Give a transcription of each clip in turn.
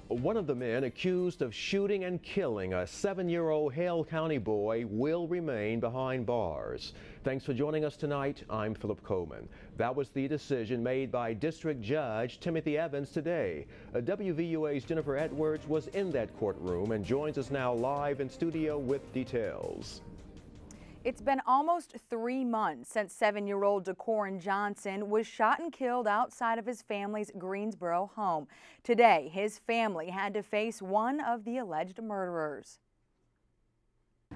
One of the men accused of shooting and killing a 7-year-old Hale County boy will remain behind bars. Thanks for joining us tonight. I'm Philip Coleman. That was the decision made by District Judge Timothy Evans today. WVUA's Jennifer Edwards was in that courtroom and joins us now live in studio with details. It's been almost 3 months since 7-year-old DeCorin Johnson was shot and killed outside of his family's Greensboro home. Today, his family had to face one of the alleged murderers.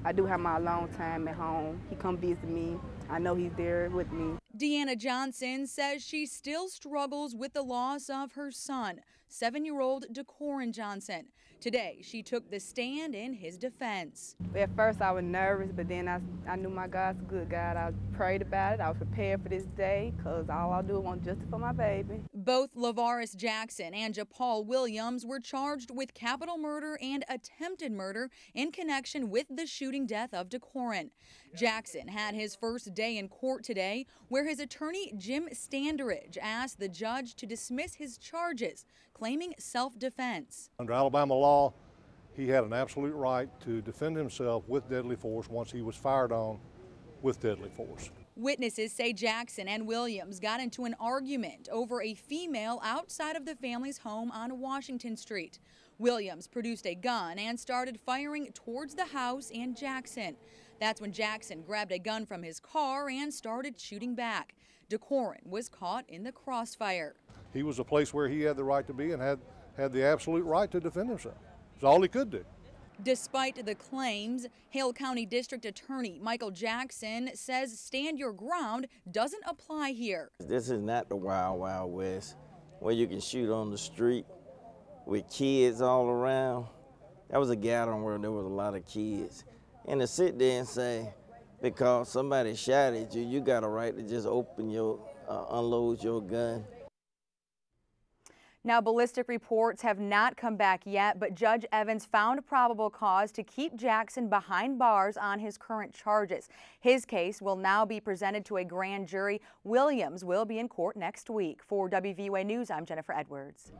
I do have my alone time at home. He come visit me. I know he's there with me. Deanna Johnson says she still struggles with the loss of her son, 7-year-old DeCorin Johnson. Today, she took the stand in his defense. At first, I was nervous, but then I knew my God's a good God. I prayed about it. I was prepared for this day because all I do is want justice for my baby. Both Lavaris Jackson and Paul Williams were charged with capital murder and attempted murder in connection with the shooting death of DeCorin. Jackson had his first day in court today, where his attorney Jim Standridge asked the judge to dismiss his charges, claiming self-defense. Under Alabama law, he had an absolute right to defend himself with deadly force once he was fired on with deadly force. Witnesses say Jackson and Williams got into an argument over a female outside of the family's home on Washington Street. Williams produced a gun and started firing towards the house and Jackson. That's when Jackson grabbed a gun from his car and started shooting back. DeCorin was caught in the crossfire. He was a place where he had the right to be and had the absolute right to defend himself. It's all he could do. Despite the claims, Hale County District Attorney Michael Jackson says stand your ground doesn't apply here. This is not the Wild Wild West where you can shoot on the street with kids all around. That was a gathering where there was a lot of kids. And to sit there and say, because somebody shot at you, you got a right to just unload your gun. Now, ballistic reports have not come back yet, but Judge Evans found probable cause to keep Jackson behind bars on his current charges. His case will now be presented to a grand jury. Williams will be in court next week. For WVUA News, I'm Jennifer Edwards.